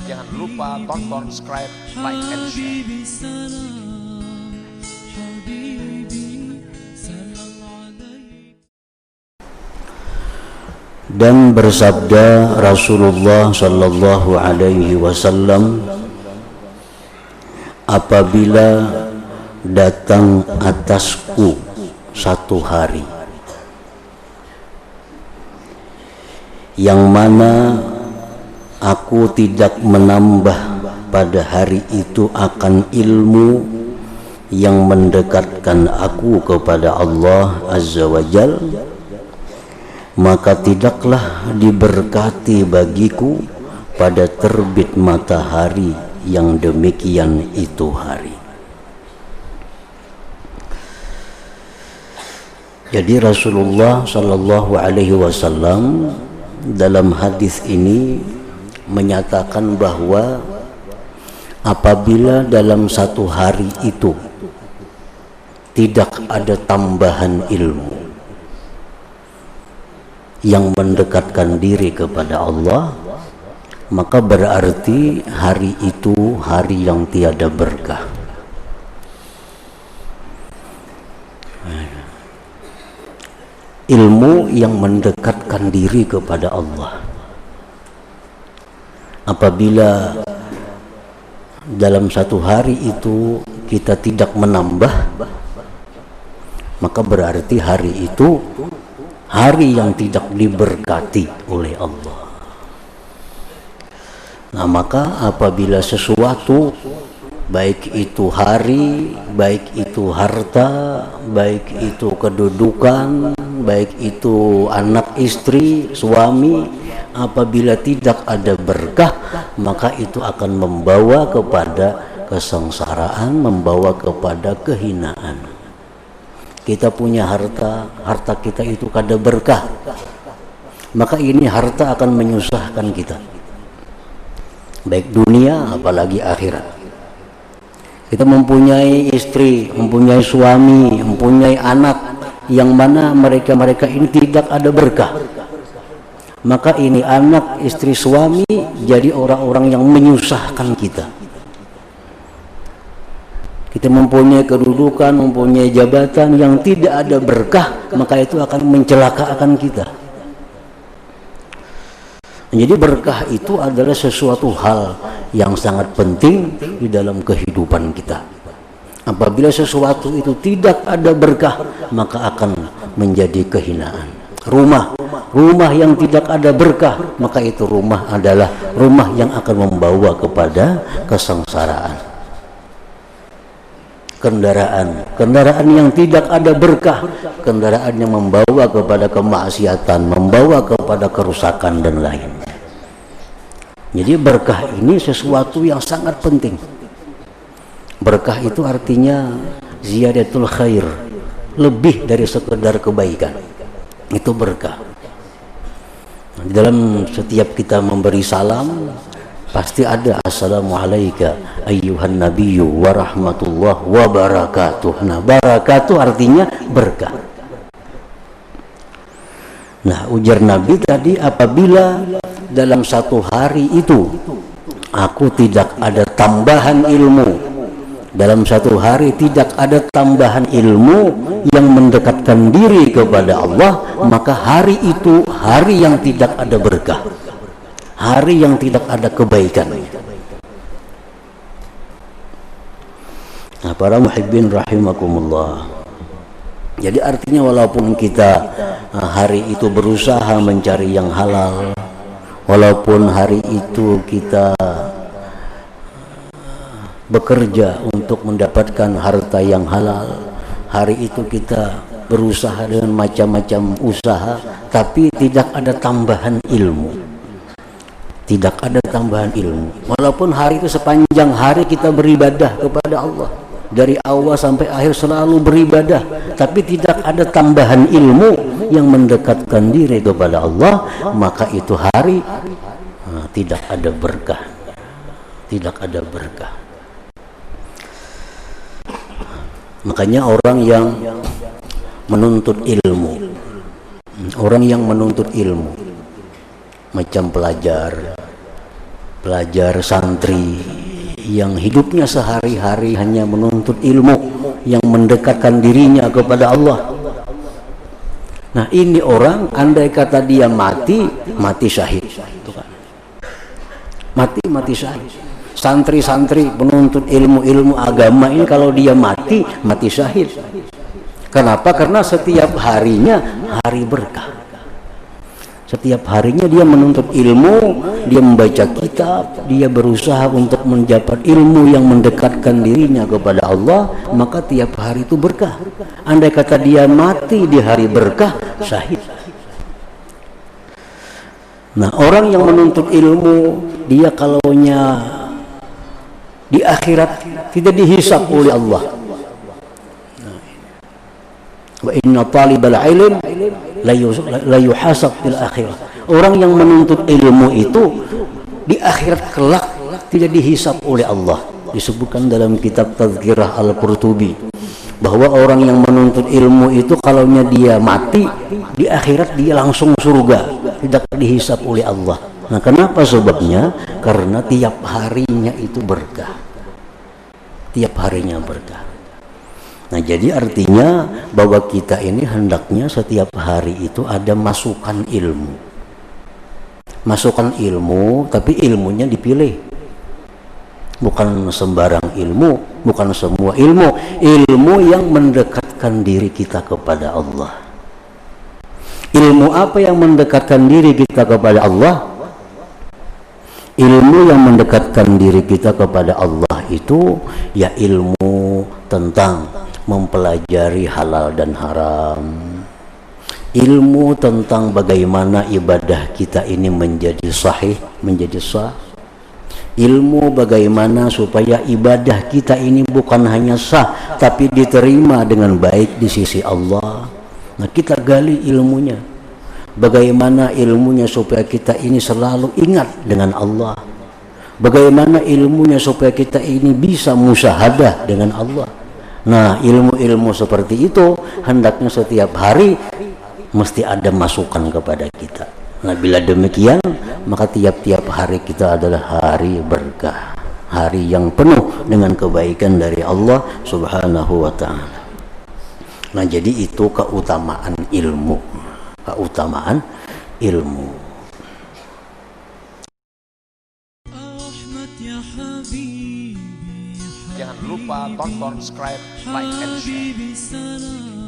Jangan lupa tonton, subscribe, like, and share. Dan bersabda Rasulullah sallallahu alaihi wasallam, apabila datang atasku satu hari yang mana aku tidak menambah pada hari itu akan ilmu yang mendekatkan aku kepada Allah Azza wa Jal, maka tidaklah diberkati bagiku pada terbit matahari yang demikian itu hari. Jadi Rasulullah sallallahu alaihi wasallam dalam hadis ini menyatakan bahwa apabila dalam satu hari itu tidak ada tambahan ilmu yang mendekatkan diri kepada Allah, maka berarti hari itu hari yang tiada berkah. Ilmu yang mendekatkan diri kepada Allah, apabila dalam satu hari itu kita tidak menambah, maka berarti hari itu hari yang tidak diberkati oleh Allah. Nah, maka apabila sesuatu, baik itu hari, baik itu harta, baik itu kedudukan, baik itu anak istri, suami, apabila tidak ada berkah, maka itu akan membawa kepada kesengsaraan, membawa kepada kehinaan. Kita punya harta, harta kita itu kada berkah, maka ini harta akan menyusahkan kita, baik dunia apalagi akhirat. Kita mempunyai istri, mempunyai suami, mempunyai anak, yang mana mereka ini tidak ada berkah, maka ini anak, istri, suami jadi orang-orang yang menyusahkan kita. Kita mempunyai kedudukan, mempunyai jabatan yang tidak ada berkah, maka itu akan mencelakakan kita. Jadi berkah itu adalah sesuatu hal yang sangat penting di dalam kehidupan kita. Apabila sesuatu itu tidak ada berkah, maka akan menjadi kehinaan. Rumah yang tidak ada berkah, maka itu rumah adalah rumah yang akan membawa kepada kesengsaraan. Kendaraan yang tidak ada berkah, kendaraan yang membawa kepada kemaksiatan, membawa kepada kerusakan dan lainnya. Jadi berkah ini sesuatu yang sangat penting. Berkah itu artinya ziyadatul khair, lebih dari sekedar kebaikan. Itu berkah. Di dalam setiap kita memberi salam pasti ada assalamualaikum ayyuhan nabiyyu wa rahmatullah wa barakatuh. Nah, barakatuh artinya berkah. Nah, ujar Nabi tadi, apabila dalam satu hari itu aku tidak ada tambahan ilmu, dalam satu hari tidak ada tambahan ilmu yang mendekatkan diri kepada Allah, maka hari itu hari yang tidak ada berkah, hari yang tidak ada kebaikan. Nah, para muhibbin rahimakumullah, jadi artinya walaupun kita hari itu berusaha mencari yang halal, walaupun hari itu kita bekerja untuk mendapatkan harta yang halal, hari itu kita berusaha dengan macam-macam usaha, tapi tidak ada tambahan ilmu. Tidak ada tambahan ilmu. Walaupun hari itu sepanjang hari kita beribadah kepada Allah, dari awal sampai akhir selalu beribadah, tapi tidak ada tambahan ilmu yang mendekatkan diri kepada Allah, maka itu hari tidak ada berkah. Tidak ada berkah. Makanya orang yang menuntut ilmu, orang yang menuntut ilmu, macam pelajar santri yang hidupnya sehari-hari hanya menuntut ilmu yang mendekatkan dirinya kepada Allah. Nah, ini orang andai kata dia mati syahid. Mati syahid. Santri-santri penuntut ilmu agama ini kalau dia mati syahid. Kenapa? Karena setiap harinya hari berkah. Setiap harinya dia menuntut ilmu, dia membaca kitab, dia berusaha untuk mendapat ilmu yang mendekatkan dirinya kepada Allah, maka tiap hari itu berkah. Andai kata dia mati di hari berkah, syahid. Nah, orang yang menuntut ilmu, dia kalaunya di akhirat tidak dihisab oleh Allah. Wa inna talibal ilm la yuhasab fil akhirah. Orang yang menuntut ilmu itu di akhirat kelak tidak dihisab oleh Allah. Disebutkan dalam kitab Tazkirah Al-Qurtubi bahwa orang yang menuntut ilmu itu kalaunya dia mati di akhirat dia langsung surga, tidak dihisab oleh Allah. Nah, kenapa sebabnya? Karena tiap harinya itu berkah. Tiap harinya berkah. Nah, jadi artinya bahwa kita ini hendaknya setiap hari itu ada masukan ilmu. Masukan ilmu, tapi ilmunya dipilih. Bukan sembarang ilmu, bukan semua ilmu. Ilmu yang mendekatkan diri kita kepada Allah. Ilmu apa yang mendekatkan diri kita kepada Allah? Ilmu yang mendekatkan diri kita kepada Allah itu ya ilmu tentang mempelajari halal dan haram, ilmu tentang bagaimana ibadah kita ini menjadi sahih, menjadi sah, ilmu bagaimana supaya ibadah kita ini bukan hanya sah tapi diterima dengan baik di sisi Allah. Nah, kita gali ilmunya, bagaimana ilmunya supaya kita ini selalu ingat dengan Allah, bagaimana ilmunya supaya kita ini bisa musyahadah dengan Allah. Nah, ilmu-ilmu seperti itu hendaknya setiap hari mesti ada masukan kepada kita. Nah, bila demikian maka tiap-tiap hari kita adalah hari berkah, hari yang penuh dengan kebaikan dari Allah Subhanahu wa ta'ala. Nah, jadi itu keutamaan ilmu. Keutamaan ilmu. Jangan lupa tonton, subscribe, like, and share.